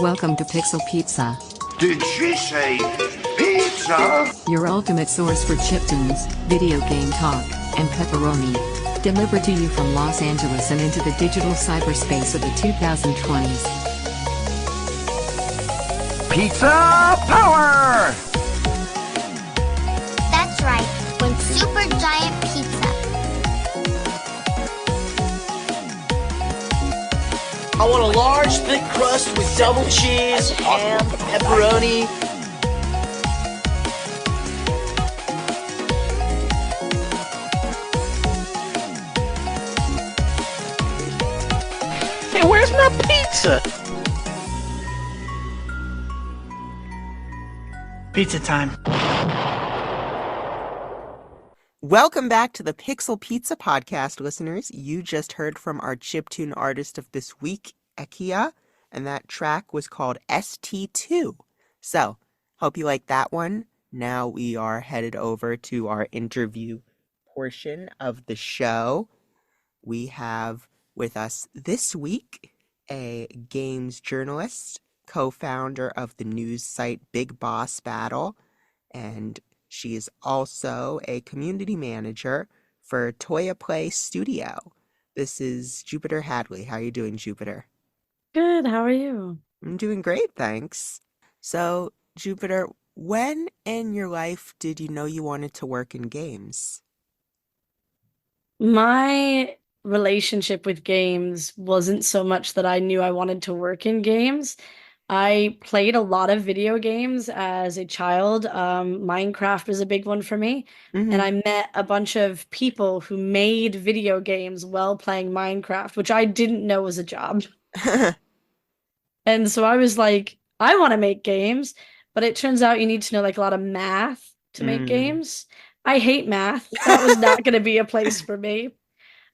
Welcome to Pixel Pizza, Did she say pizza? your ultimate source for chiptunes, video game talk, and pepperoni. Delivered to you from Los Angeles and into the digital cyberspace of the 2020s. Pizza power! That's right, when super giant pizza. I want a large, thick crust with double cheese, ham, pepperoni. Hey, where's my pizza? Pizza time. Welcome back to the Pixel Pizza Podcast, listeners. You just heard from our chiptune artist of this week, Ekia, and that track was called ST2. So, hope you like that one. Now we are headed over to our interview portion of the show. We have with us this week a games journalist, co-founder of the news site Big Boss Battle, and she is also a community manager for Toya Play Studio. This is Jupiter Hadley. How are you doing, Jupiter? Good, how are you? I'm doing great, thanks. So, Jupiter, when in your life did you know you wanted to work in games? My relationship with games wasn't so much that I knew I wanted to work in games. I played a lot of video games as a child. Minecraft was a big one for me. And I met a bunch of people who made video games while playing Minecraft, which I didn't know was a job. And so I was like, I want to make games, but it turns out you need to know like a lot of math to make games. I hate math. That was not going to be a place for me.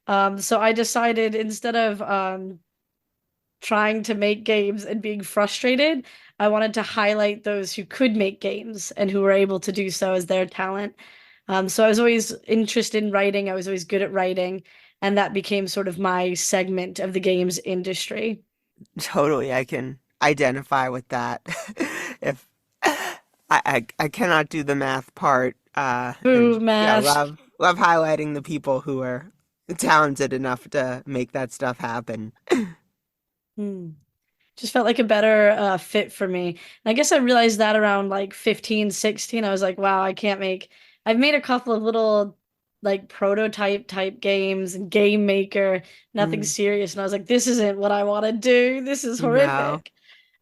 So I decided instead of trying to make games and being frustrated, I wanted to highlight those who could make games and who were able to do so as their talent. So I was always interested in writing. I was always good at writing, and that became sort of my segment of the games industry. Totally, I can identify with that. If I cannot do the math part, Boo, and yeah, math. love highlighting the people who are talented enough to make that stuff happen. Hmm. Just felt like a better fit for me. And I guess I realized that around like 15, 16. I was like, wow, I've made a couple of little like prototype type games and game maker, nothing Mm, serious. And I was like, this isn't what I want to do. This is no. horrific.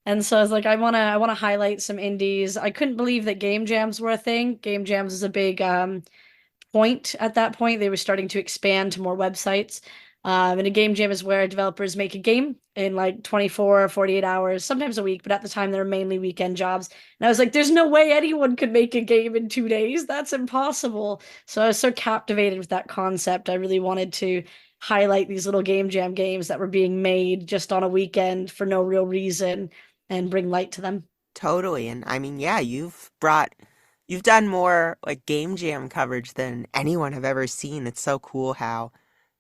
And so I was like, I wanna highlight some indies. I couldn't believe that game jams were a thing. Game jams is a big point at that point. They were starting to expand to more websites. And a game jam is where developers make a game in like 24 or 48 hours, sometimes a week, but at the time they were mainly weekend jobs. And I was like, there's no way anyone could make a game in 2 days. That's impossible. So I was so captivated with that concept. I really wanted to highlight these little game jam games that were being made just on a weekend for no real reason and bring light to them. Totally. And I mean, yeah, you've done more like game jam coverage than anyone I've ever seen. It's so cool how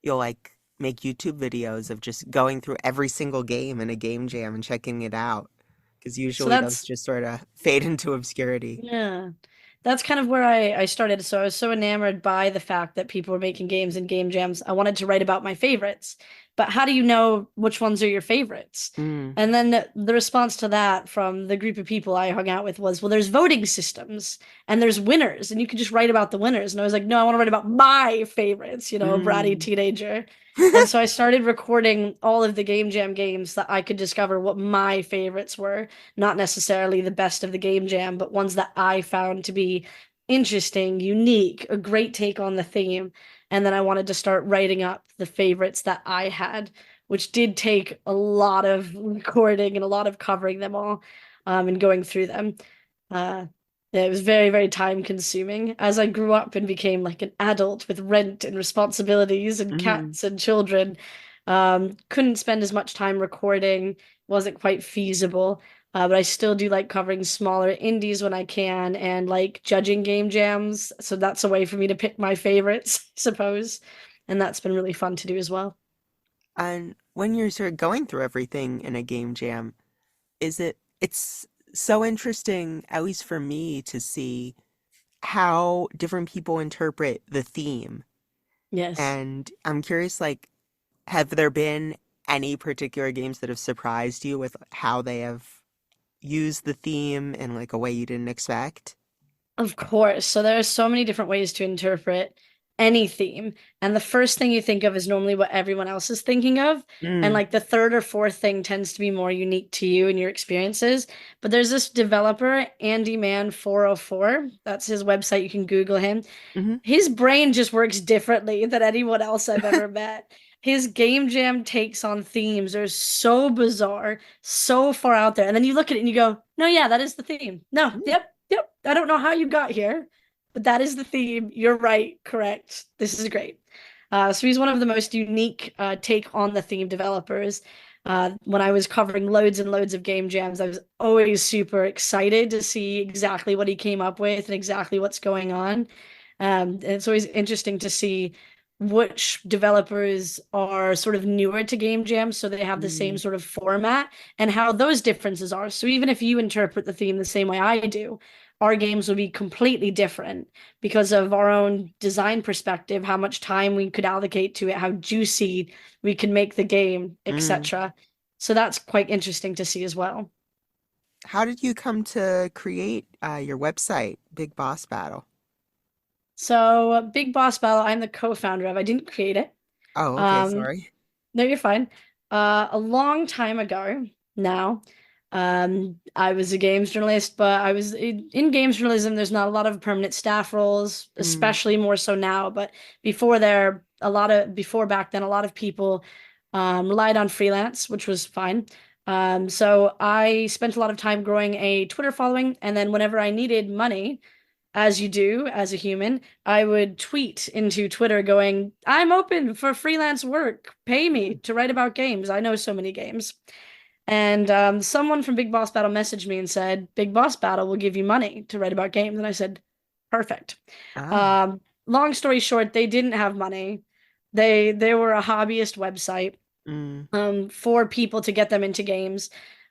you'll like make YouTube videos of just going through every single game in a game jam and checking it out. Because So usually those that's just sort of fade into obscurity. Yeah. That's kind of where I started. So I was so enamored by the fact that people were making games and game jams. I wanted to write about my favorites. But how do you know which ones are your favorites? Mm, And then the response to that from the group of people I hung out with was, well, there's voting systems and there's winners, and you can just write about the winners. And I was like, no, I want to write about my favorites, a bratty mm. teenager. And so I started recording all of the game jam games that I could discover what my favorites were, not necessarily the best of the game jam, but ones that I found to be interesting, unique, a great take on the theme. And then I wanted to start writing up the favorites that I had, which did take a lot of recording and a lot of covering them all, and going through them. Uh, yeah, it was very, very time consuming as I grew up and became like an adult with rent and responsibilities and Mm. cats and children. Couldn't spend as much time recording, wasn't quite feasible. But I still do like covering smaller indies when I can and like judging game jams. So that's a way for me to pick my favorites, I suppose. And that's been really fun to do as well. And when you're sort of going through everything in a game jam, It's so interesting, at least for me, to see how different people interpret the theme. Yes. And I'm curious, like, have there been any particular games that have surprised you with how they have used the theme in like a way you didn't expect? Of course. So there are so many different ways to interpret any theme. And the first thing you think of is normally what everyone else is thinking of. And Mm, like the third or fourth thing tends to be more unique to you and your experiences. But there's this developer, Andy Man 404. That's his website. You can Google him. hmm His brain just works differently than anyone else I've ever met. His game jam takes on themes are so bizarre, so far out there. And then you look at it and you go, no, yeah, that is the theme. No, yep, yep. I don't know how you got here, but that is the theme. You're right, correct. This is great. So he's one of the most unique take on the theme developers. When I was covering loads and loads of game jams, I was always super excited to see exactly what he came up with and exactly what's going on. And it's always interesting to see which developers are sort of newer to game jams, so they have the same mm, sort of format and how those differences are. So even if you interpret the theme the same way I do, our games will be completely different because of our own design perspective, how much time we could allocate to it, how juicy we can make the game, mm. etc. So that's quite interesting to see as well. How did you come to create your website, Big Boss Battle? So Big Boss Battle, I'm the co-founder of. I didn't create it. Oh, okay, Um, sorry. No, you're fine. A long time ago now, I was a games journalist, but I was in games journalism. There's not a lot of permanent staff roles, Mm, especially more so now. But before back then, a lot of people relied on freelance, which was fine. So I spent a lot of time growing a Twitter following, and then whenever I needed money, as you do as a human, I would tweet into Twitter going, I'm open for freelance work. Pay me to write about games. I know so many games. And someone from Big Boss Battle messaged me and said, Big Boss Battle will give you money to write about games. And I said, perfect. ah, Long story short, they didn't have money. They were a hobbyist website mm, for people to get them into games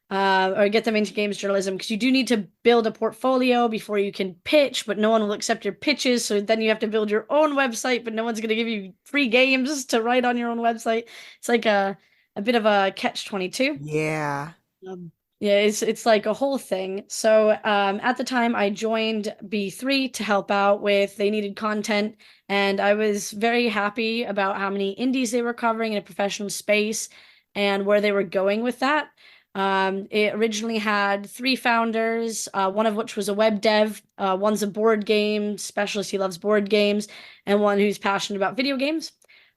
or get them into games journalism because you do need to build a portfolio before you can pitch, but no one will accept your pitches. So then you have to build your own website, but no one's going to give you free games to write on your own website. It's like a bit of a catch 22. yeah. Um, yeah, it's like a whole thing. So at the time, I joined B3 to help out with they needed content, and I was very happy about how many indies they were covering in a professional space and where they were going with that. It originally had three founders, one of which was a web dev, one's a board game specialist, he loves board games, and one who's passionate about video games.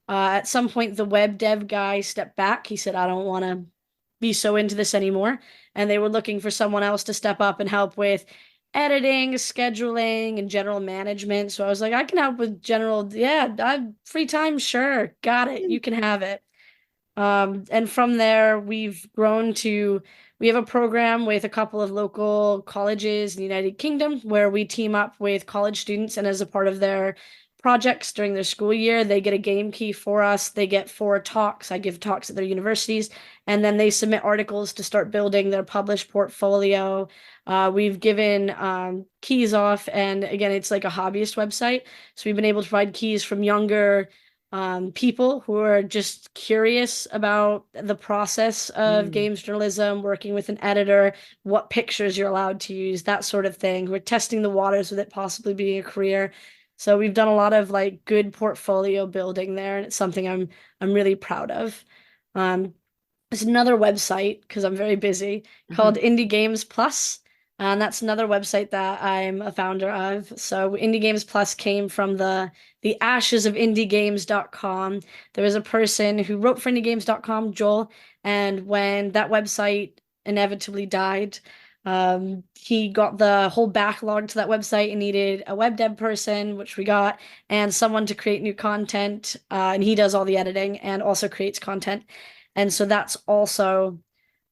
At some point, the web dev guy stepped back. He said, I don't want to be so into this anymore. And they were looking for someone else to step up and help with editing, scheduling, and general management. So I was like, I can help with general, yeah, I free time, sure, got it. You can have it. And from there, we have a program with a couple of local colleges in the United Kingdom where we team up with college students, and as a part of their projects during their school year, they get a game key for us. They get four talks. I give talks at their universities, and then they submit articles to start building their published portfolio. We've given keys off, and again, it's like a hobbyist website. So we've been able to provide keys from younger people who are just curious about the process of Mm, games journalism, working with an editor, what pictures you're allowed to use, that sort of thing. We're testing the waters with it possibly being a career. So we've done a lot of like good portfolio building there, and it's something I'm really proud of. Um, there's another website because I'm very busy mhm, called Indie Games Plus, and that's another website that I'm a founder of. So Indie Games Plus came from the ashes of indiegames.com. There was a person who wrote for indiegames.com, Joel, and when that website inevitably died, he got the whole backlog to that website and needed a web dev person, which we got, and someone to create new content. And he does all the editing and also creates content. And so that's also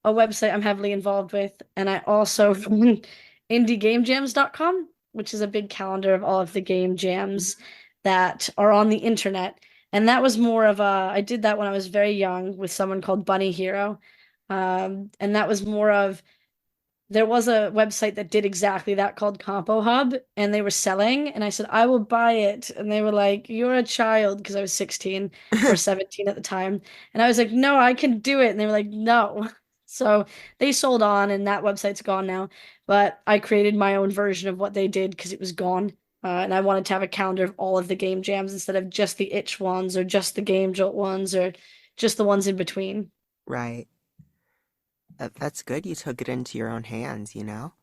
a website I'm heavily involved with. And I also run indiegamejams.com, which is a big calendar of all of the game jams mhm, that are on the internet. And that was more of I did that when I was very young with someone called Bunny Hero. And that was more of there was a website that did exactly that called Compo Hub, and they were selling, and I said, I will buy it. And they were like, you're a child, because I was 16 or 17 at the time. And I was like, no, I can do it. And they were like, no. So they sold on, and that website's gone now. But I created my own version of what they did because it was gone. And I wanted to have a calendar of all of the game jams instead of just the itch ones or just the game jolt ones or just the ones in between. Right. That's good you took it into your own hands, you know?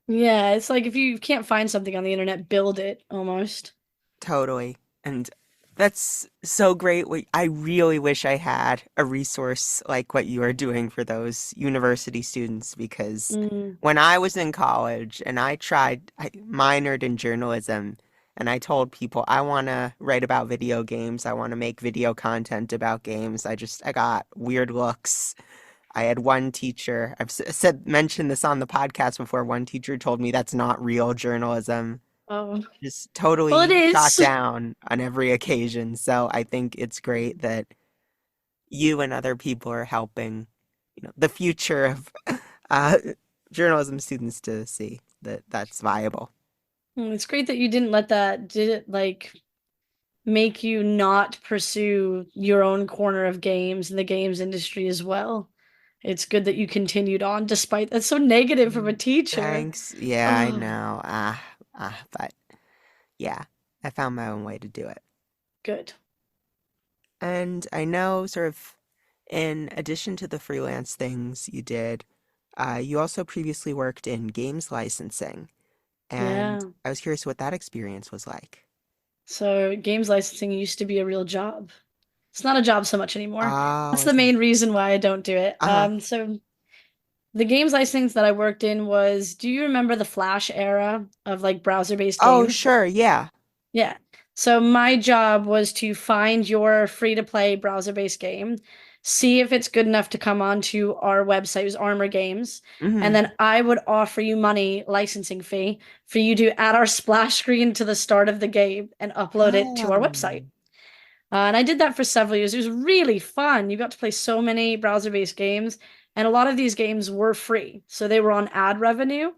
Yeah, it's like if you can't find something on the internet, build it almost. Totally. And that's so great. I really wish I had a resource like what you are doing for those university students because Mm. when I was in college and I minored in journalism and I told people I want to write about video games, I want to make video content about games. I got weird looks. I had one teacher, mentioned this on the podcast before, one teacher told me that's not real journalism, Oh, just well, it totally shot is. down on every occasion. So I think it's great that you and other people are helping, the future of uh, journalism students to see that that's viable. It's great that you didn't let that, did it like make you not pursue your own corner of games in the games industry as well. It's good that you continued on despite that's so negative from a teacher. Thanks. Yeah, I Oh, know. But yeah, I found my own way to do it. good. And I know sort of in addition to the freelance things you did, you also previously worked in games licensing. And Yeah. I was curious what that experience was like. So games licensing used to be a real job. It's not a job so much anymore. Oh, That's I the see. main reason why I don't do it. Uh-huh. So the games licensing that I worked in was, do you remember the Flash era of like browser-based Oh, games? sure. Yeah. Yeah. So my job was to find your free-to-play browser-based game, see if it's good enough to come onto our website, it was Armor Games, and Mm-hmm. then I would offer you money, licensing fee, for you to add our splash screen to the start of the game and upload it to our website. Oh. And I did that for several years. It was really fun. You got to play so many browser-based games, and a lot of these games were free. So they were on ad revenue,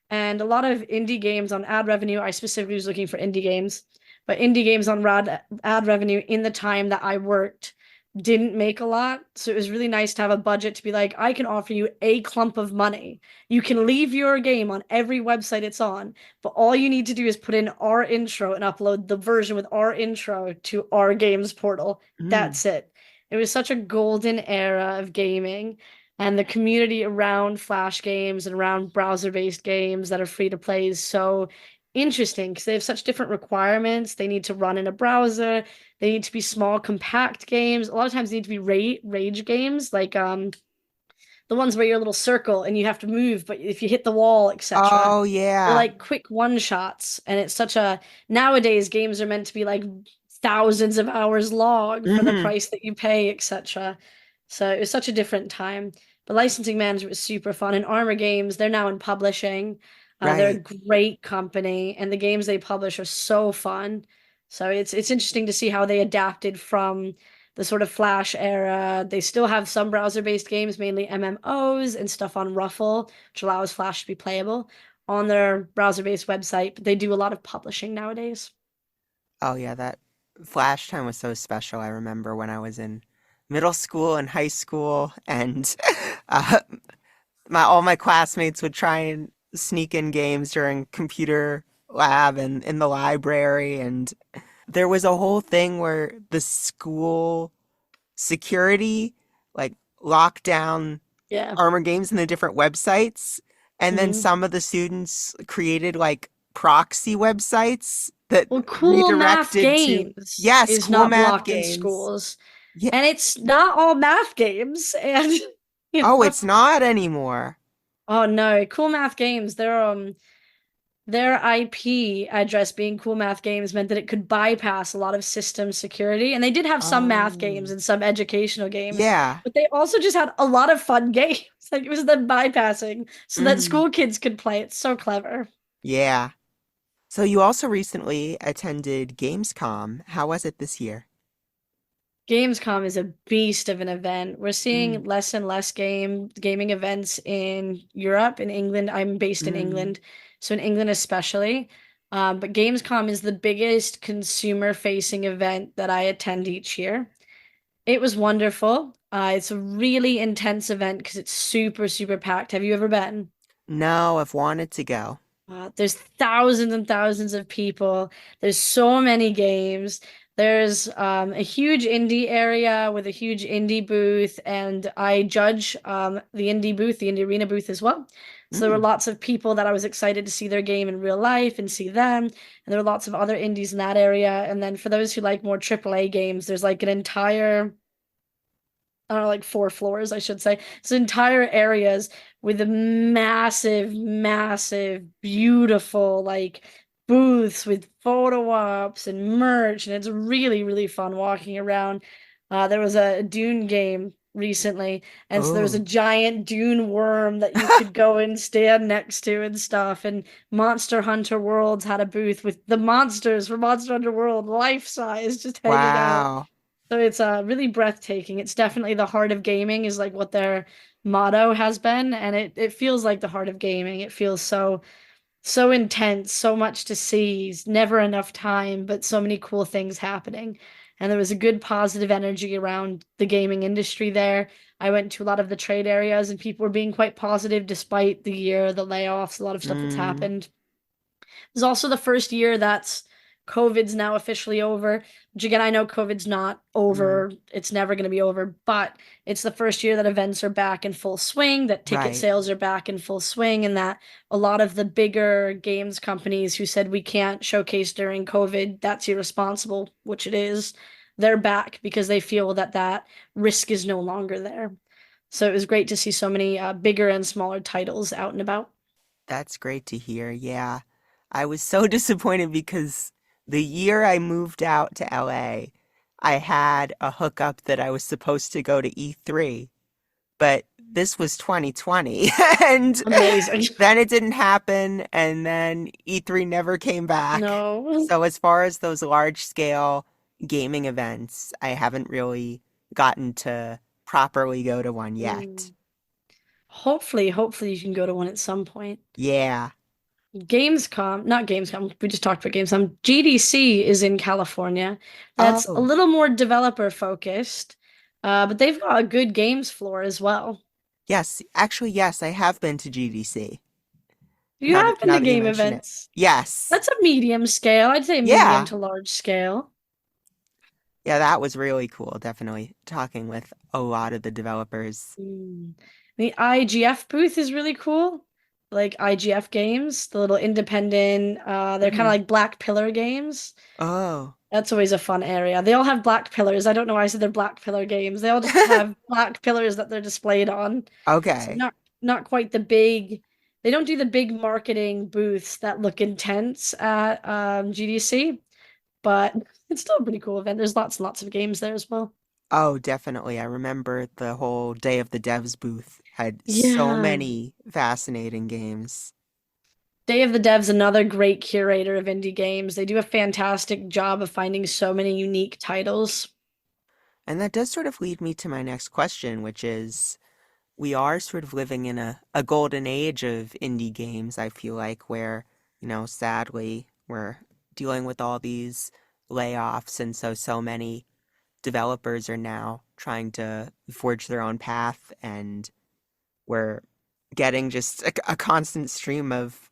and a lot of indie games on ad revenue. I specifically was looking for indie games, but indie games on ad revenue in the time that I worked didn't make a lot. So it was really nice to have a budget to be like, I can offer you a clump of money. You can leave your game on every website it's on, but all you need to do is put in our intro and upload the version with our intro to our games portal. Mm. That's it. It was such a golden era of gaming, and the community around Flash games and around browser-based games that are free to play is so interesting because they have such different requirements. They need to run in a browser. They need to be small, compact games. A lot of times they need to be rage games, like the ones where you're a little circle and you have to move, but if you hit the wall, etc. Oh, They're yeah. like quick one shots, and it's such a nowadays games are meant to be like thousands of hours long for the Mm-hmm. price that you pay, etc. So it was such a different time. But licensing management was super fun. And Armor Games, they're now in publishing. They're a Right. great company, and the games they publish are so fun. So it's interesting to see how they adapted from the sort of Flash era. They still have some browser-based games, mainly MMOs and stuff on Ruffle, which allows Flash to be playable on their browser-based website, but they do a lot of publishing nowadays. Oh, yeah. That flash time was so special. I remember when I was in middle school and high school, and uh, all my classmates would try and sneak in games during computer lab and in the library, and there was a whole thing where the school security like locked down Yeah. Armor Games in the different websites, and then Hmm. some of the students created like proxy websites that Well, Cool Math redirected to Games yes, is cool not math blocked in games. schools, Yeah. and it's not all math games, and Oh, know. it's not anymore. Oh no, Cool Math Games, their IP address being Cool Math Games meant that it could bypass a lot of system security. And they did have some math games Oh, and some educational games, yeah. but they also just had a lot of fun games. Like it was them bypassing so that Mhm. school kids could play. It's so clever. Yeah. So you also recently attended Gamescom. How was it this year? Gamescom is a beast of an event. We're seeing Mm, less and less gaming events in Europe, in England. I'm based in mm. England, so in England especially. But Gamescom is the biggest consumer-facing event that I attend each year. It was wonderful. It's a really intense event because it's super, super packed. Have you ever been? No, I've wanted to go. There's thousands and thousands of people. There's so many games. There's a huge indie area with a huge indie booth, and I judge the indie booth, the indie arena booth as well. So there were Mm, lots of people that I was excited to see their game in real life and see them. And there were lots of other indies in that area. And then for those who like more AAA games, there's like an entire I don't know, like 4 floors, I should say. So entire areas with a massive, massive, beautiful like booths with photo ops and merch, and it's really, really fun walking around. There was a Dune game recently, and so there was a oh. giant Dune worm that you could go and stand next to and stuff. And Monster Hunter Worlds had a booth with the monsters from Monster Hunter World, life size, just hanging out. Wow. So it's really breathtaking. It's definitely the heart of gaming is like what their motto has been, and it feels like the heart of gaming. It feels so intense, so much to see, never enough time, but so many cool things happening. And there was a good positive energy around the gaming industry there. I went to a lot of the trade areas and people were being quite positive despite the year, the layoffs, a lot of stuff that's Mm, happened. It's also the first year that's COVID's now officially over, which again, I know COVID's not mm. over. It's never going to be over, but it's the first year that events are back in full swing, that ticket Right. sales are back in full swing, and that a lot of the bigger games companies who said we can't showcase during COVID, that's irresponsible, which it is, they're back because they feel that that risk is no longer there. So it was great to see so many bigger and smaller titles out and about. That's great to hear. Yeah. I was so disappointed because the year I moved out to LA, I had a hookup that I was supposed to go to E3, but this was 2020 and Amazing. then it didn't happen and then E3 never came back. No. So as far as those large scale gaming events, I haven't really gotten to properly go to one yet. Mm. Hopefully you can go to one at some point. Yeah. Gamescom, not Gamescom, we just talked about Gamescom. GDC is in California. That's a Oh, little more developer focused, but they've got a good games floor as well. yes. Actually, yes, I have been to GDC. You have been Now to that you game mention it. events. Yes. That's a medium scale. I'd say medium Yeah. to large scale. Yeah, that was really cool. Definitely talking with a lot of the developers. Mm. The IGF booth is really cool. Like IGF games, the little independent, they're kind of Hmm. like Black Pillar games. Oh, That's always a fun area. They all have black pillars. I don't know why I said they're black pillar games. They all just have black pillars that they're displayed on. So okay. not quite the big. They don't do the big marketing booths that look intense at GDC, but it's still a pretty cool event. There's lots and lots of games there as well. Oh, definitely. I remember the whole Day of the Devs booth had so Yeah. many fascinating games. Day of the Dev's another great curator of indie games. They do a fantastic job of finding so many unique titles. And that does sort of lead me to my next question, which is we are sort of living in a golden age of indie games, I feel like, where, sadly, we're dealing with all these layoffs, and so many developers are now trying to forge their own path, and we're getting just a constant stream of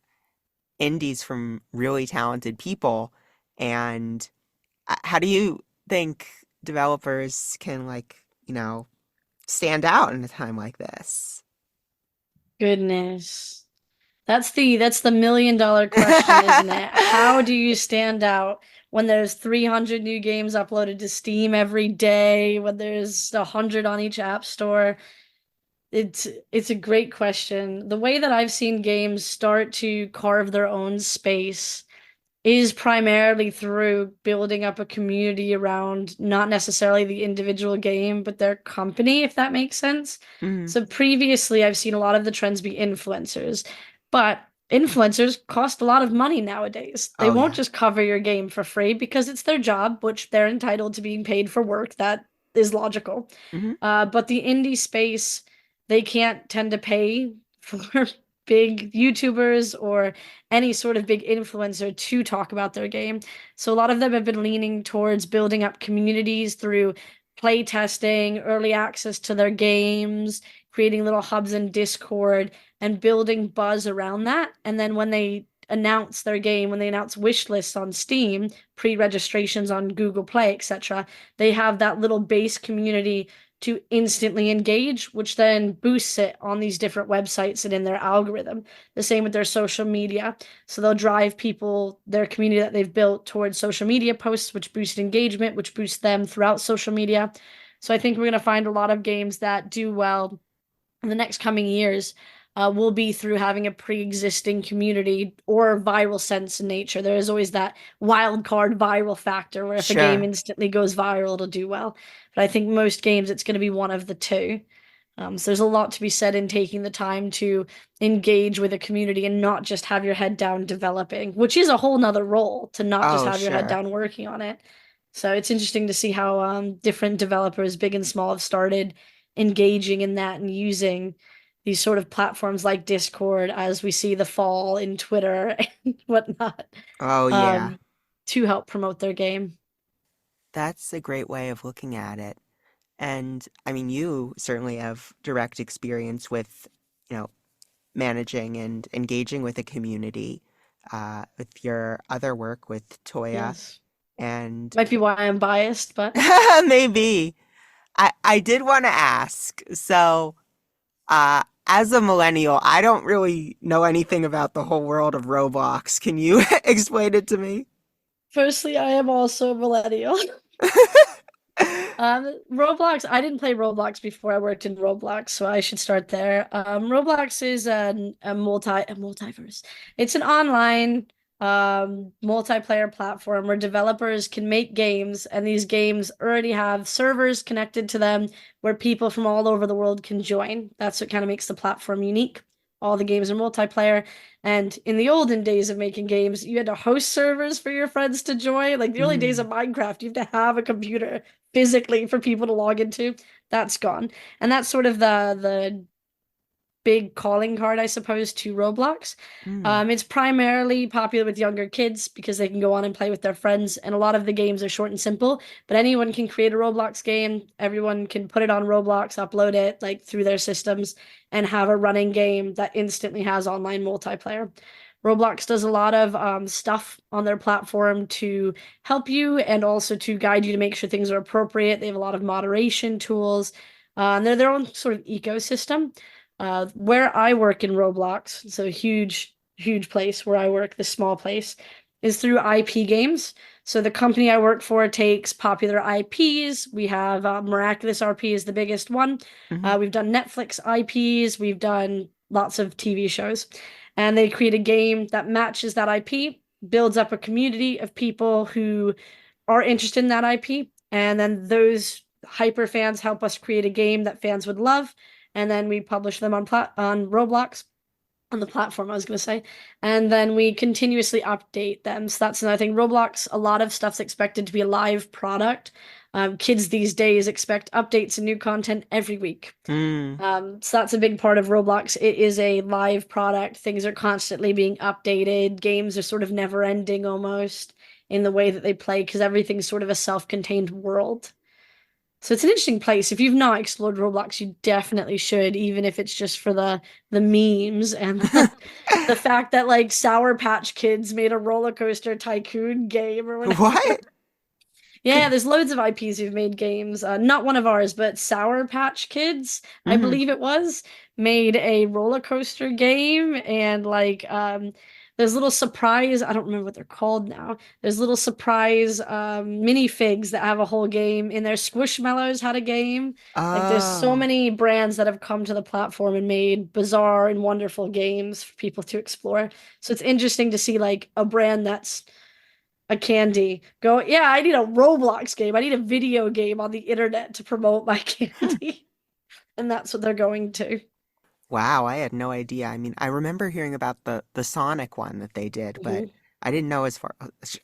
indies from really talented people. And how do you think developers can, stand out in a time like this? Goodness. That's the $1 million question, isn't it? How do you stand out when there's 300 new games uploaded to Steam every day, when there's 100 on each app store? It's a great question. The way that I've seen games start to carve their own space is primarily through building up a community around not necessarily the individual game, but their company, if that makes sense. Mm. So previously, I've seen a lot of the trends be influencers, but influencers cost a lot of money nowadays. They Oh, won't yeah. just cover your game for free because it's their job, which they're entitled to being paid for work that is logical. Hmm. But the indie space, they can't tend to pay for big YouTubers or any sort of big influencer to talk about their game. So a lot of them have been leaning towards building up communities through play testing, early access to their games, creating little hubs in Discord, and building buzz around that. And then when they announce their game, when they announce wish lists on Steam, pre-registrations on Google Play, etc., they have that little base community to instantly engage, which then boosts it on these different websites and in their algorithm. The same with their social media. So they'll drive people, their community that they've built, towards social media posts, which boost engagement, which boosts them throughout social media. So I think we're going to find a lot of games that do well in the next coming years will be through having a pre-existing community or viral sense in nature. There is always that wild card viral factor where if a game Sure. instantly goes viral, it'll do well. But I think most games, it's going to be one of the two. So there's a lot to be said in taking the time to engage with a community and not just have your head down developing, which is a whole nother role to not just Oh, have your head sure. down working on it. So it's interesting to see how different developers, big and small, have started engaging in that and using these sort of platforms like Discord as we see the fall in Twitter and whatnot Oh, yeah. um, to help promote their game. That's a great way of looking at it. And I mean, you certainly have direct experience with, you know, managing and engaging with a community, with your other work with Toya. Yes. And Might be why I'm biased, but maybe I did want to ask. So, as a millennial, I don't really know anything about the whole world of Roblox. Can you explain it to me? firstly, I am also a millennial. Roblox, I didn't play Roblox before I worked in Roblox, so I should start there. Roblox is a multiverse. It's an online multiplayer platform where developers can make games, and these games already have servers connected to them where people from all over the world can join. That's what kind of makes the platform unique. All the games are multiplayer. And in the olden days of making games, you had to host servers for your friends to join. Like the early days Mm, of Minecraft, you have to have a computer physically for people to log into. That's gone. And that's sort of the big calling card, I suppose, to Roblox. mm, It's primarily popular with younger kids because they can go on and play with their friends, and a lot of the games are short and simple. But anyone can create a Roblox game. Everyone can put it on Roblox, upload it like through their systems, and have a running game that instantly has online multiplayer. Roblox does a lot of stuff on their platform to help you and also to guide you to make sure things are appropriate. They have a lot of moderation tools. And they're their own sort of ecosystem. Where I work in Roblox, so a huge, huge place where I work, this small place, is through IP games. So the company I work for takes popular IPs. We have Miraculous RP is the biggest one. mhm. We've done Netflix IPs. We've done lots of TV shows. And they create a game that matches that IP, builds up a community of people who are interested in that IP. And then those hyper fans help us create a game that fans would love, and then we publish them on Roblox, on the platform I was going to say, and then we continuously update them. So that's another thing. Roblox, a lot of stuff's expected to be a live product. Kids these days expect updates and new content every week. Mm. So that's a big part of Roblox. It is a live product. Things are constantly being updated. Games are sort of never ending almost in the way that they play because everything's sort of a self-contained world. So it's an interesting place. If you've not explored Roblox, you definitely should, even if it's just for the memes and the fact that like Sour Patch Kids made a roller coaster tycoon game or whatever. What? Yeah, there's loads of IPs who've made games. Not one of ours, but Sour Patch Kids, I Hmm. believe it was, made a roller coaster game and like there's little surprise, I don't remember what they're called now. There's little surprise minifigs that have a whole game in there. Squishmallows had a game. Like there's so Oh, many brands that have come to the platform and made bizarre and wonderful games for people to explore. So it's interesting to see like a brand that's a candy go, yeah, I need a Roblox game. I need a video game on the internet to promote my candy. And that's what they're going to. wow, I had no idea. I mean, I remember hearing about the Sonic one that they did, but Mhm. I didn't know as far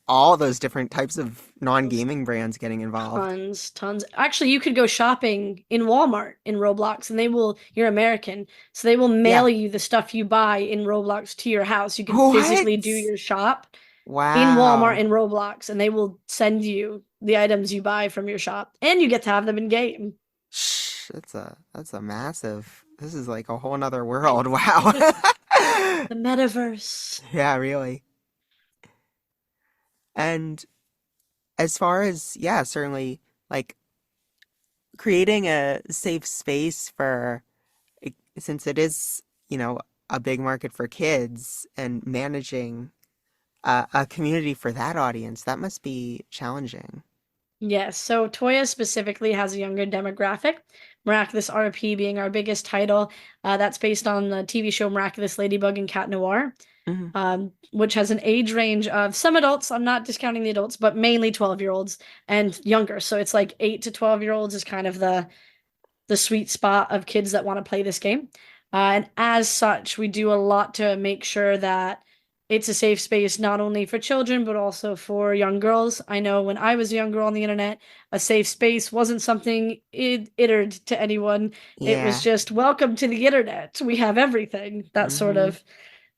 all those different types of non-gaming brands getting involved. Tons. Actually, you could go shopping in Walmart in Roblox and you're American, so they will Yeah. mail you the stuff you buy in Roblox to your house. You can physically do What? your shop in Walmart Wow. and Roblox, and they will send you the items you buy from your shop, and you get to have them in game. Shh, that's a massive. This is like a whole nother world. Wow. The metaverse. Yeah, really. And as far as, yeah, certainly like creating a safe space for, since it is, a big market for kids and managing a community for that audience, that must be challenging. Yes, so Toya specifically has a younger demographic. Miraculous RP being our biggest title. That's based on the TV show Miraculous Ladybug and Cat Noir, Hmm. which has an age range of some adults, I'm not discounting the adults, but mainly 12-year-olds and younger. So it's like 8 to 12-year-olds is kind of the sweet spot of kids that want to play this game. And as such, we do a lot to make sure that it's a safe space not only for children but also for young girls. I know when I was a young girl on the internet, a safe space wasn't something it ittered to anyone. It was Yeah. just welcome to the internet. We have everything. That sort Hmm. of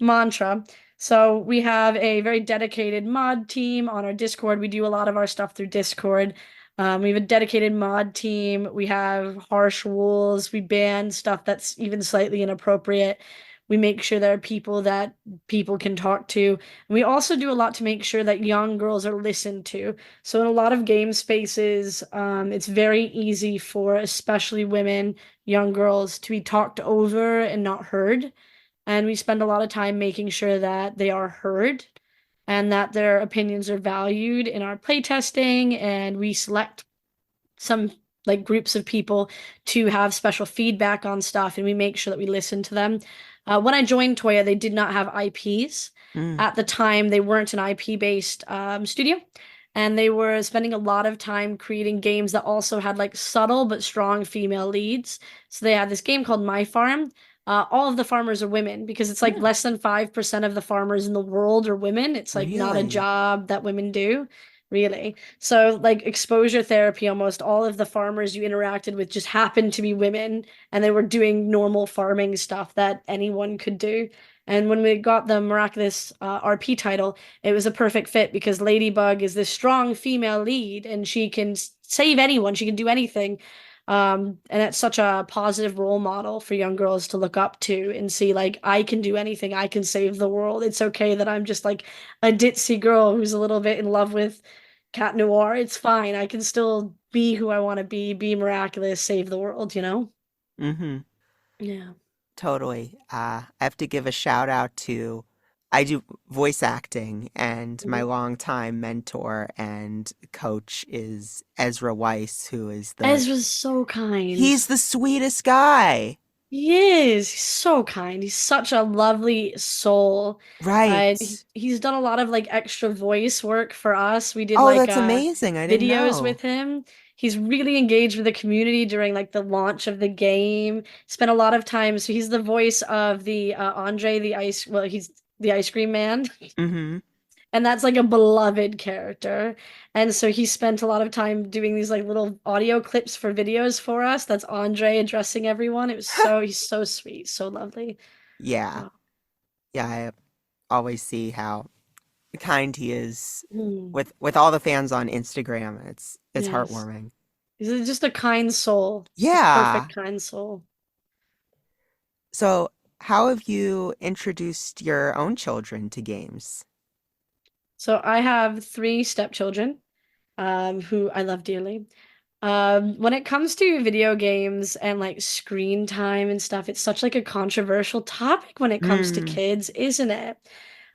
mantra. So we have a very dedicated mod team on our Discord. We do a lot of our stuff through Discord. We have a dedicated mod team. We have harsh rules. We ban stuff that's even slightly inappropriate. We make sure there are people that people can talk to. And we also do a lot to make sure that young girls are listened to. So in a lot of game spaces, it's very easy for especially women, young girls, to be talked over and not heard. And we spend a lot of time making sure that they are heard and that their opinions are valued in our playtesting. And we select some like groups of people to have special feedback on stuff, and we make sure that we listen to them. When I joined Toya, they did not have IPs. Mm. At the time, they weren't an IP based studio, and they were spending a lot of time creating games that also had like subtle but strong female leads. So they had this game called My Farm. All of the farmers are women because it's like Mm. less than 5% of the farmers in the world are women. It's like not a Really? job that women do, really. So, like exposure therapy, almost all of the farmers you interacted with just happened to be women, and they were doing normal farming stuff that anyone could do. And when we got the miraculous RP title, it was a perfect fit because Ladybug is this strong female lead, and she can save anyone. She can do anything. And it's such a positive role model for young girls to look up to and see, like, I can do anything. I can save the world. It's okay that I'm just like a ditzy girl who's a little bit in love with Cat Noir. It's fine. I can still be who I want to be miraculous, save the world, you know? Hmm. Yeah. Totally. I have to give a shout out to, I do voice acting, and my Mhm. longtime mentor and coach is Ezra Weiss, who is Ezra's so kind. he's the sweetest guy. He is. He's so kind. He's such a lovely soul. Right. He's done a lot of like extra voice work for us. We did Oh, like that's amazing. I didn't videos know. with him. He's really engaged with the community during like the launch of the game. Spent a lot of time. So he's the voice of the Andre the ice. Well, he's the ice cream man. Hmm. And that's like a beloved character. And so he spent a lot of time doing these like little audio clips for videos for us. That's Andre addressing everyone. He's so sweet, so lovely. Yeah. Oh, Yeah, I always see how kind he is mm, with all the fans on Instagram. It's yes. heartwarming. He's just a kind soul. Just Yeah. perfect kind soul. So, how have you introduced your own children to games? So I have three stepchildren, who I love dearly. When it comes to video games and like screen time and stuff, it's such like a controversial topic when it comes to Mm. kids, isn't it?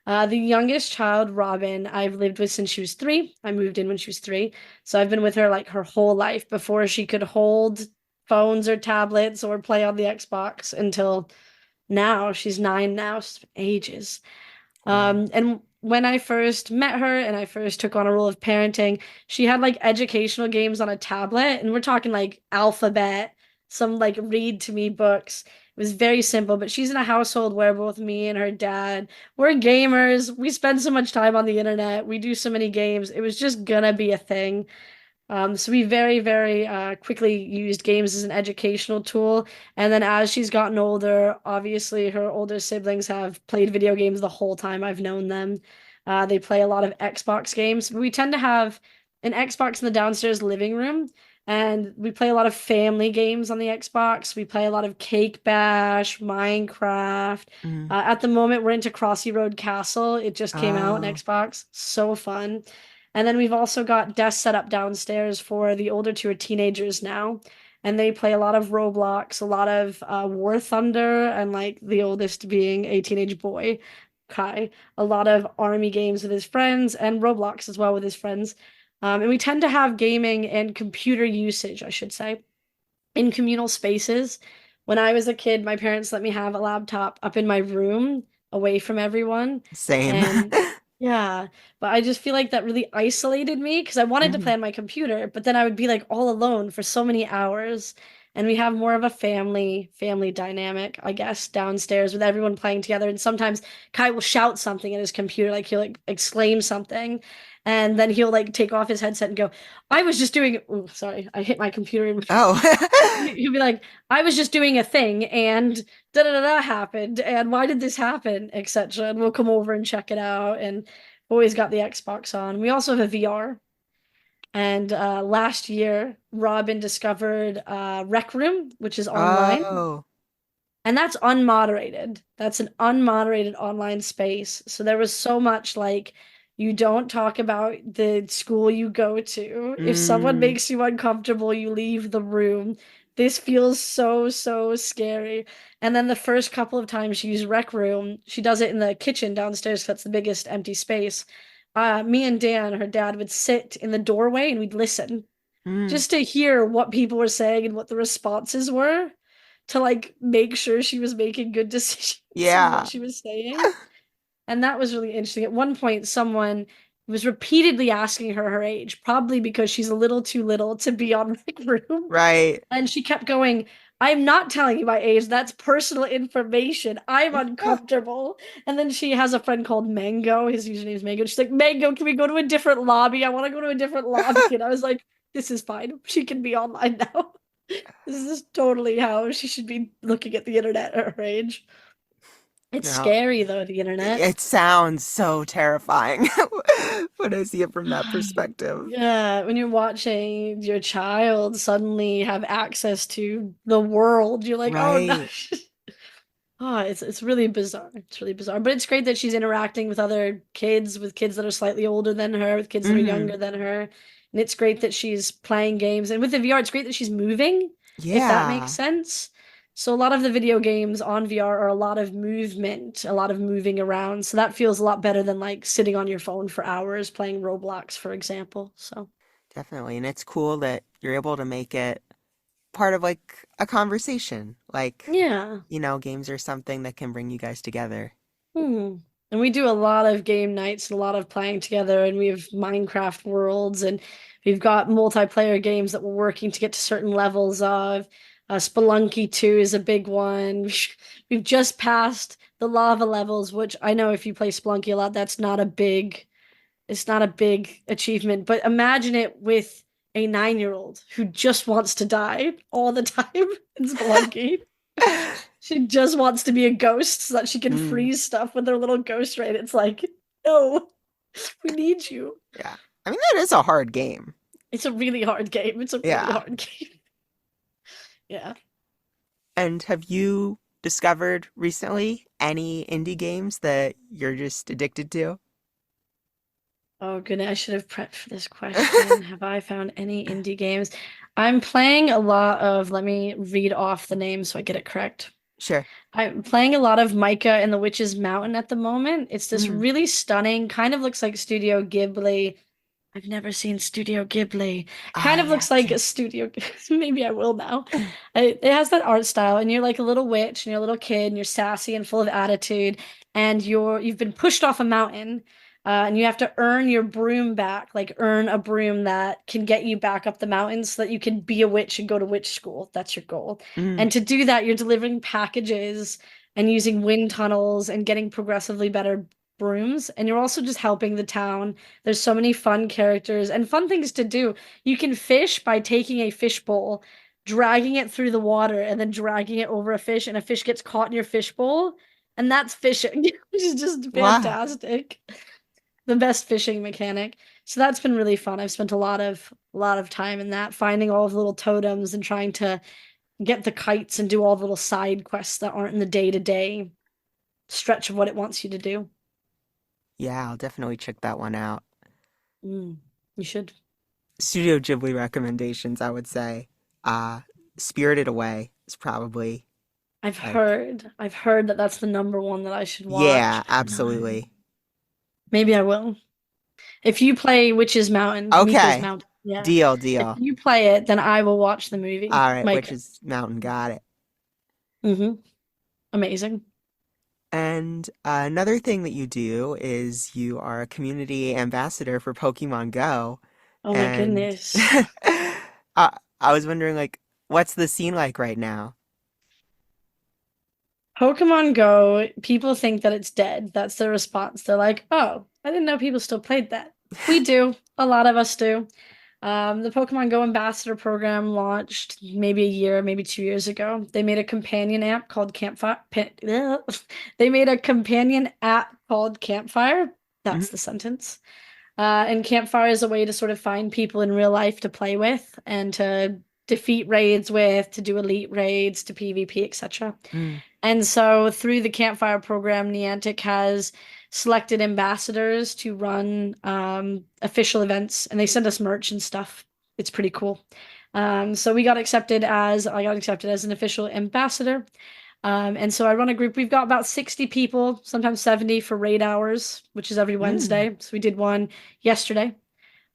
The youngest child, Robin, I've lived with since she was 3. I moved in when she was 3. So I've been with her like her whole life before she could hold phones or tablets or play on the Xbox until now. She's 9 now, ages. Wow. And when I first met her and I first took on a role of parenting, she had like educational games on a tablet, and we're talking like alphabet, some like read to me books. It was very simple, but she's in a household where both me and her dad, we're gamers. We spend so much time on the internet. We do so many games. It was just gonna be a thing. So we very, very quickly used games as an educational tool. And then as she's gotten older, obviously her older siblings have played video games the whole time I've known them. They play a lot of Xbox games. We tend to have an Xbox in the downstairs living room, and we play a lot of family games on the Xbox. We play a lot of Cake Bash, Minecraft. Mm. At the moment, we're into Crossy Road Castle. It just came out on Oh, Xbox. So fun. And then we've also got desks set up downstairs for the older two are teenagers now. And they play a lot of Roblox, a lot of War Thunder, and like the oldest being a teenage boy, Kai, a lot of army games with his friends and Roblox as well with his friends. And we tend to have gaming and computer usage, I should say, in communal spaces. When I was a kid, my parents let me have a laptop up in my room away from everyone. same. And yeah, but I just feel like that really isolated me because I wanted to Mhm. play on my computer, but then I would be like all alone for so many hours. And we have more of a family dynamic, I guess, downstairs with everyone playing together. And sometimes Kai will shout something at his computer, like he'll like exclaim something, and then he'll like take off his headset and go, "I was just doing." Oh, sorry, I hit my computer. Oh. He'll be like, "I was just doing a thing, and da da da da happened, and why did this happen, etc." And we'll come over and check it out. And always got the Xbox on. We also have a VR. And last year, Robin discovered Rec Room, which is online. Oh. And that's unmoderated. That's an unmoderated online space. So there was so much like you don't talk about the school you go to. If someone Mm. makes you uncomfortable, you leave the room. This feels so, so scary. And then the first couple of times she used Rec Room, she does it in the kitchen downstairs 'cause that's the biggest empty space. Me and Dan, her dad, would sit in the doorway and we'd listen Mm. just to hear what people were saying and what the responses were to like make sure she was making good decisions in what Yeah. she was saying. And that was really interesting. At one point, someone was repeatedly asking her her age, probably because she's a little too little to be on Rec Room. Right. And she kept going, "I'm not telling you my age. That's personal information. I'm uncomfortable." And then she has a friend called Mango. His username is Mango. She's like, "Mango, can we go to a different lobby? I want to go to a different lobby." And I was like, "This is fine. She can be online now." This is totally how she should be looking at the internet at her age. It's No. scary though, the internet. It sounds so terrifying when I see it from that perspective. Yeah, when you're watching your child suddenly have access to the world, you're like, "Oh no." Right. Oh, it's really bizarre. It's really bizarre. But it's great that she's interacting with other kids, with kids that are slightly older than her, with kids that are Hmm. younger than her. And it's great that she's playing games. And with the VR, it's great that she's moving, if that makes Yeah, sense. So a lot of the video games on VR are a lot of movement, a lot of moving around. So that feels a lot better than like sitting on your phone for hours playing Roblox, for example. So definitely. And it's cool that you're able to make it part of like a conversation. Like, yeah. games are something that can bring you guys together. Hmm. And we do a lot of game nights and a lot of playing together, and we have Minecraft worlds, and we've got multiplayer games that we're working to get to certain levels of. Spelunky 2 is a big one. We've just passed the lava levels, which I know if you play Spelunky a lot, it's not a big achievement. But imagine it with a 9-year-old who just wants to die all the time in Spelunky. She just wants to be a ghost so that she can Mm, freeze stuff with her little ghost ray. It's like, no, we need you. yeah. I mean, that is a hard game. It's a really hard game. It's a really Yeah. hard game. Yeah. And have you discovered recently any indie games that you're just addicted to? Oh, goodness. I should have prepped for this question. Have I found any indie games? I'm playing a lot of, let me read off the names so I get it correct. Sure. I'm playing a lot of Micah and the Witch's Mountain at the moment. It's this Mm. really stunning, kind of looks like Studio Ghibli. I've never seen Studio Ghibli. Kind of I looks like a actually. studio. Maybe I will now. It has that art style, and you're like a little witch, and you're a little kid, and you're sassy and full of attitude, and you've been pushed off a mountain, And you have to earn your broom back, like earn a broom that can get you back up the mountain so that you can be a witch and go to witch school. That's your goal. Mm. And to do that, you're delivering packages and using wind tunnels and getting progressively better brooms. And you're also just helping the town. There's so many fun characters and fun things to do. You can fish by taking a fish bowl, dragging it through the water, and then dragging it over a fish, and a fish gets caught in your fish bowl. And that's fishing, which is just Wow. fantastic. The best fishing mechanic. So that's been really fun. I've spent a lot of time in that, finding all of the little totems and trying to get the kites and do all the little side quests that aren't in the day-to-day stretch of what it wants you to do. Yeah, I'll definitely check that one out. Mm, you should. Studio Ghibli recommendations, I would say. Uh, Spirited Away is probably I've like, heard. I've heard that that's the number one that I should yeah, watch. absolutely. Maybe I will. If you play Witch's Mountain, Miko's Okay, Mountain, yeah. deal, If deal. you play it, then I will watch the movie. All right, Mike. Witch's Mountain, got it. Amazing. And another thing that you do is you are a community ambassador for Pokemon Go. Oh my And goodness. I was wondering, like, what's the scene like right now? Pokemon Go, people think that it's dead. That's their response. They're like, oh, I didn't know people still played that. We do. A lot of us do. The Pokemon Go Ambassador program launched maybe a year, maybe 2 years ago. They made a companion app called Campfire. They made a companion app called Campfire. That's Mhm. the sentence. And Campfire is a way to sort of find people in real life to play with and to defeat raids with, to do elite raids, to PvP, etc. Mm. And so through the Campfire program, Niantic has selected ambassadors to run official events, and they send us merch and stuff. It's pretty cool. So I got accepted as an official ambassador. And so I run a group. We've got about 60 people, sometimes 70 for raid hours, which is every Mm. Wednesday. So we did one yesterday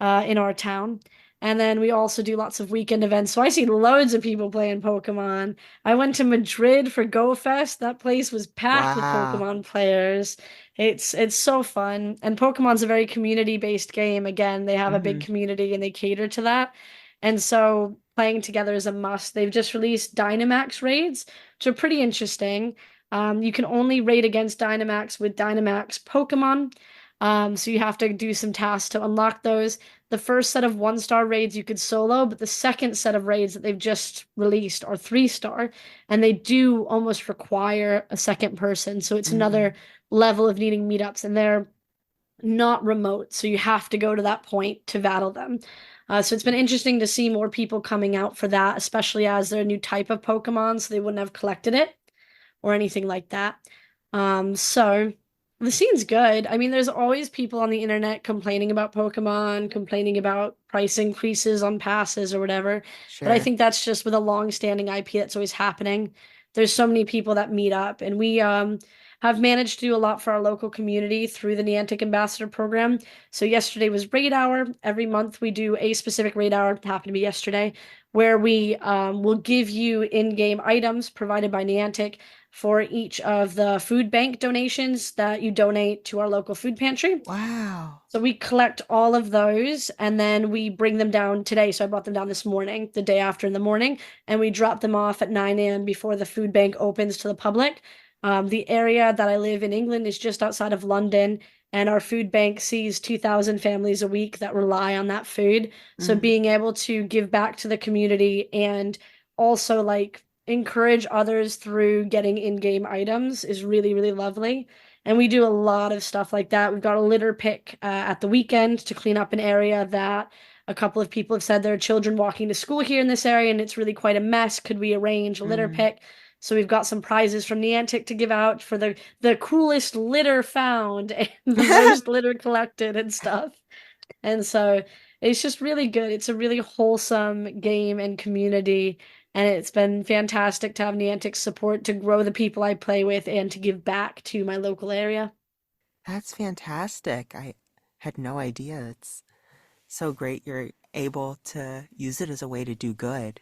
in our town. And then we also do lots of weekend events. So I see loads of people playing Pokemon. I went to Madrid for Go Fest. That place was packed with Wow. Pokemon players. It's so fun. And Pokemon's a very community-based game. Again, they have a big Hmm. community and they cater to that. And so playing together is a must. They've just released Dynamax raids, which are pretty interesting. You can only raid against Dynamax with Dynamax Pokemon. So you have to do some tasks to unlock those. The first set of 1-star raids you could solo, but the second set of raids that they've just released are 3-star, and they do almost require a second person. So it's Mm. another level of needing meetups, and they're not remote, so you have to go to that point to battle them. So it's been interesting to see more people coming out for that, especially as they're a new type of Pokemon, so they wouldn't have collected it or anything like that. So the scene's good. I mean, there's always people on the internet complaining about Pokemon, complaining about price increases on passes or whatever. But I Sure. think that's just with a long-standing IP that's always happening. There's so many people that meet up, and we have managed to do a lot for our local community through the Niantic Ambassador Program. So yesterday was Raid Hour. Every month we do a specific Raid Hour. It happened to be yesterday, where we will give you in-game items provided by Niantic for each of the food bank donations that you donate to our local food pantry. Wow. So we collect all of those and then we bring them down today. So I brought them down this morning, the day after in the morning, and we drop them off at 9 a.m. before the food bank opens to the public. The area that I live in England is just outside of London, and our food bank sees 2,000 families a week that rely on that food. So Mm. being able to give back to the community and also like encourage others through getting in-game items is really, really lovely. And we do a lot of stuff like that. We've got a litter pick at the weekend to clean up an area that a couple of people have said there are children walking to school here in this area and it's really quite a mess. Could we arrange a litter Mm. pick? So we've got some prizes from Niantic to give out for the coolest litter found and the most litter collected and stuff. And so it's just really good. It's a really wholesome game and community. And it's been fantastic to have Niantic's support to grow the people I play with and to give back to my local area. That's fantastic. I had no idea. It's so great you're able to use it as a way to do good.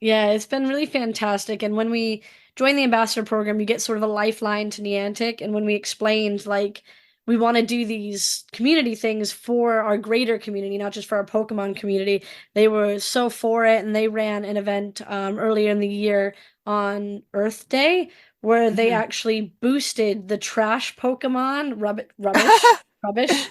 Yeah, it's been really fantastic. And when we join the ambassador program, you get sort of a lifeline to Niantic. And when we explained like we want to do these community things for our greater community, not just for our Pokemon community. They were so for it, and they ran an event earlier in the year on Earth Day where they Mhm. actually boosted the trash Pokemon, rubbish.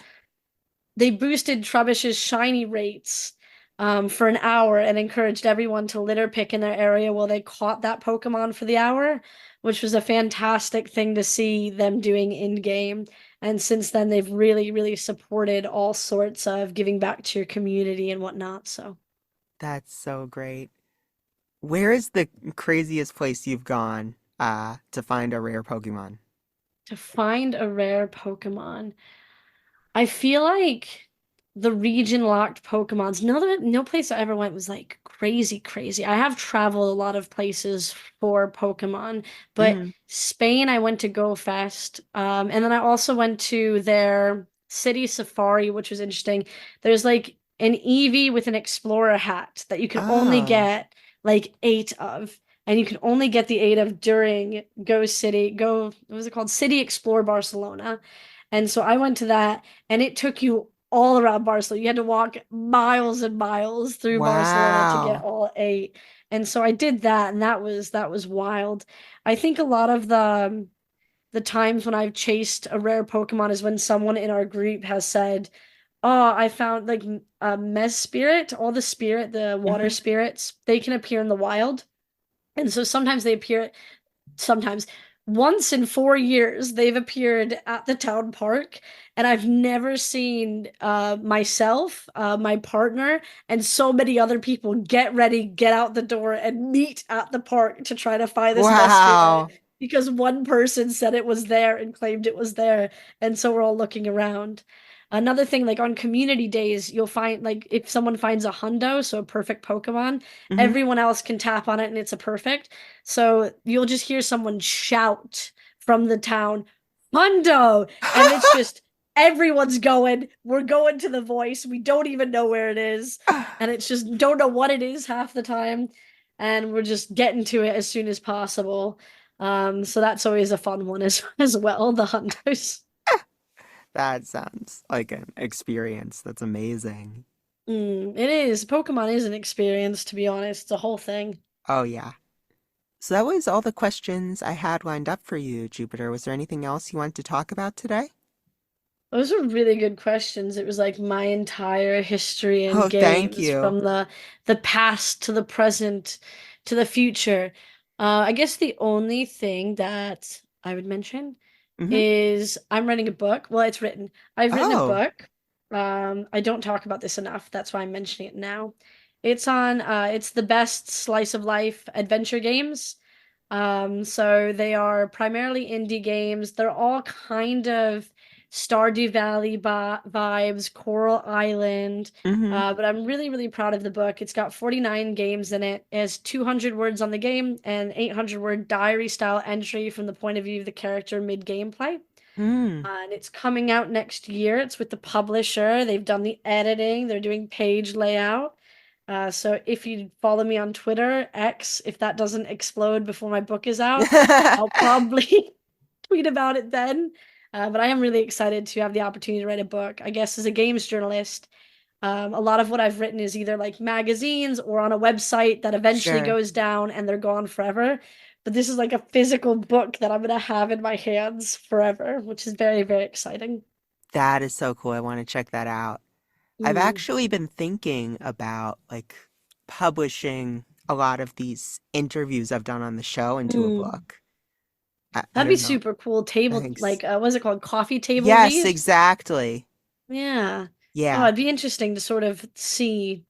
They boosted Trubbish's shiny rates for an hour and encouraged everyone to litter pick in their area while they caught that Pokemon for the hour, which was a fantastic thing to see them doing in game. And since then, they've really, really supported all sorts of giving back to your community and whatnot. So. That's so great. Where is the craziest place you've gone to find a rare Pokemon? To find a rare Pokemon. I feel like the region locked Pokemons. No place I ever went was like crazy, crazy. I have traveled a lot of places for Pokemon, but Hmm. Spain I went to Go Fest, and then I also went to their city safari, which was interesting. There's like an Eevee with an Explorer hat that you can only Oh, get like 8 of. And you can only get the 8 of during what was it called? City Explore Barcelona. And so I went to that, and it took you all around Barcelona. You had to walk miles and miles through Barcelona to get wow. all 8. And so I did that, and that was wild. I think a lot of the times when I've chased a rare Pokemon is when someone in our group has said, "Oh, I found like a Mez spirit, all the water Hmm. spirits, they can appear in the wild." And so sometimes they appear sometimes once in 4 years they've appeared at the town park, and I've never seen myself, my partner, and so many other people get ready, get out the door, and meet at the park to try to find this mess spirit Wow. because one person said it was there and claimed it was there, and so we're all looking around. Another thing, like on community days, you'll find like if someone finds a hundo, so a perfect Pokemon, Hmm. everyone else can tap on it and it's a perfect. So you'll just hear someone shout from the town, Hundo! And it's just everyone's going. We're going to the voice. We don't even know where it is. And it's just don't know what it is half the time. And we're just getting to it as soon as possible. So that's always a fun one as well, the Hundos. That sounds like an experience. That's amazing. It is. Pokemon is an experience, to be honest. It's a whole thing. Oh, yeah. So that was all the questions I had lined up for you, Jupiter. Was there anything else you wanted to talk about today? Those were really good questions. It was like my entire history in Oh, thank games you. from the past to the present to the future. I guess the only thing that I would mention Hmm. is I'm writing a book. Well, it's written. I've written a Oh. book. I don't talk about this enough. That's why I'm mentioning it now. It's the best slice of life adventure games. So they are primarily indie games. They're all kind of Stardew Valley vibes, Coral Island. Hmm. But I'm really, really proud of the book. It's got 49 games in it. It has 200 words on the game and 800-word diary style entry from the point of view of the character mid gameplay. Mm. And it's coming out next year. It's with the publisher. They've done the editing. They're doing page layout. So if you follow me on Twitter, X, if that doesn't explode before my book is out, I'll probably tweet about it then. But I am really excited to have the opportunity to write a book. I guess as a games journalist, a lot of what I've written is either like magazines or on a website that eventually Sure. goes down and they're gone forever. But this is like a physical book that I'm gonna have in my hands forever, which is very, very exciting. That is so cool. I want to check that out. I've Mm, actually been thinking about like publishing a lot of these interviews I've done on the show into a mm. book. I That'd be don't know. super cool. Table, Thanks. like, what's it called? Coffee table Yes, read? exactly. Yeah. Oh, Yeah, it'd be interesting to sort of see.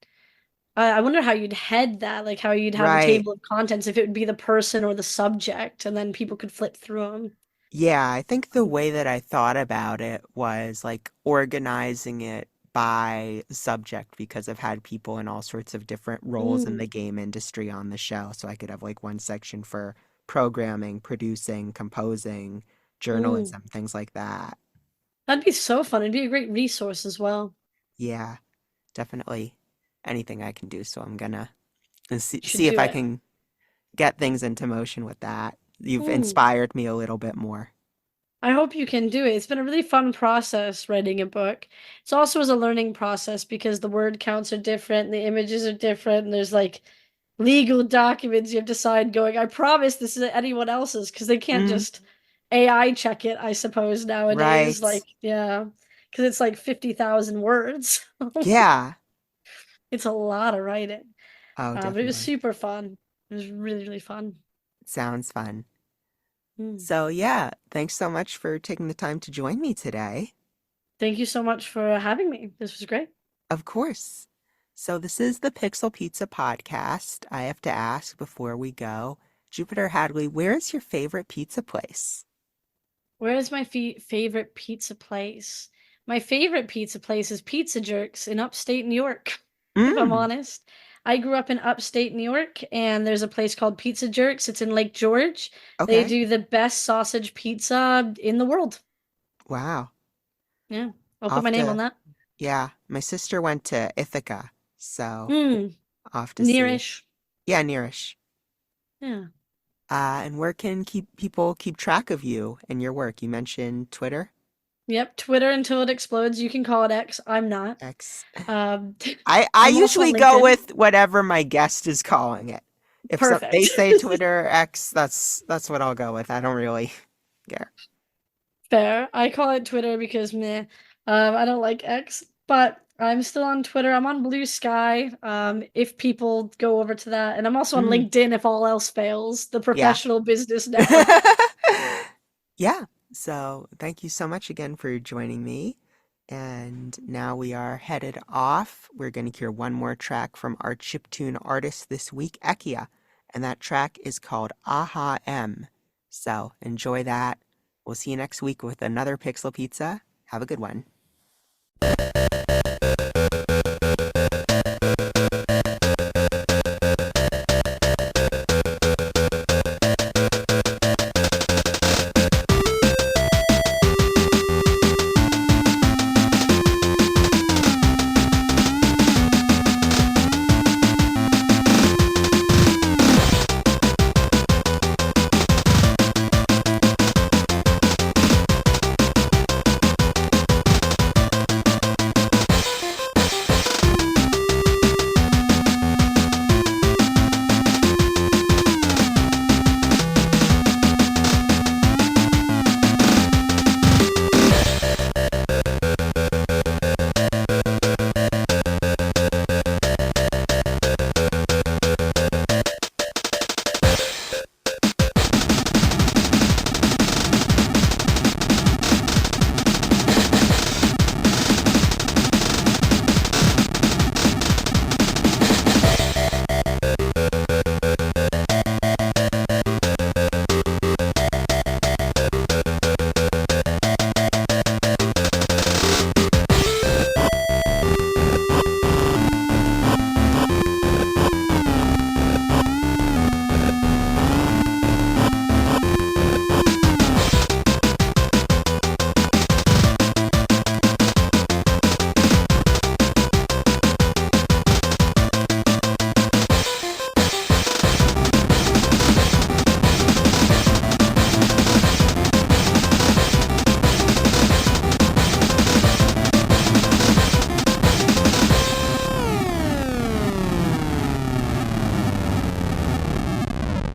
I wonder how you'd head that, like how you'd have a right. table of contents if it would be the person or the subject, and then people could flip through them. Yeah, I think the way that I thought about it was like organizing it by subject because I've had people in all sorts of different roles in the Mm, game industry on the show. So I could have like one section for programming, producing, composing, mm. journalism, things like that. That'd be so fun. It'd be a great resource as well. Yeah, definitely anything I can do. So I'm gonna You should see if do I it. can get things into motion with that. You've Mm. inspired me a little bit more. I hope you can do it. It's been a really fun process writing a book. It's also as a learning process because the word counts are different, the images are different, and there's like legal documents you have to sign going, I promise this isn't anyone else's because they can't Mm, just AI check it, I suppose, nowadays. right. Like, yeah, because it's like 50,000 words. Yeah. It's a lot of writing. Oh, But it was definitely. super fun. It was really, really fun. Sounds fun. Mm. So, yeah, thanks so much for taking the time to join me today. Thank you so much for having me. This was great. Of course. So, this is the Pixel Pizza podcast. I have to ask before we go, Jupiter Hadley, where is your favorite pizza place? Where is my favorite pizza place? My favorite pizza place is Pizza Jerks in upstate New York, if I'm Mm, honest. I grew up in upstate New York, and there's a place called Pizza Jerks. It's in Lake George. They okay. do the best sausage pizza in the world. Wow. Yeah, I'll I'll put my have name on to, that. yeah, my sister went to Ithaca, so Mm, I'll have to see. nearish. Yeah, nearish. Yeah. And where can people keep track of you and your work? You mentioned Twitter, Yep, Twitter until it explodes. You can call it X. I'm not. X. Um, I I'm also on usually go LinkedIn. with whatever my guest is calling it. If they Perfect. say Twitter or X, that's what I'll go with. I don't really care. Fair. I call it Twitter because meh. I don't like X, but I'm still on Twitter. I'm on Blue Sky. If people go over to that, and I'm also on Mm, LinkedIn if all else fails, the yeah. professional business network. Yeah. So thank you so much again for joining me. And now we are headed off. We're going to hear one more track from our chiptune artist this week, Ekia. And that track is called Aha M. So enjoy that. We'll see you next week with another Pixel Pizza. Have a good one.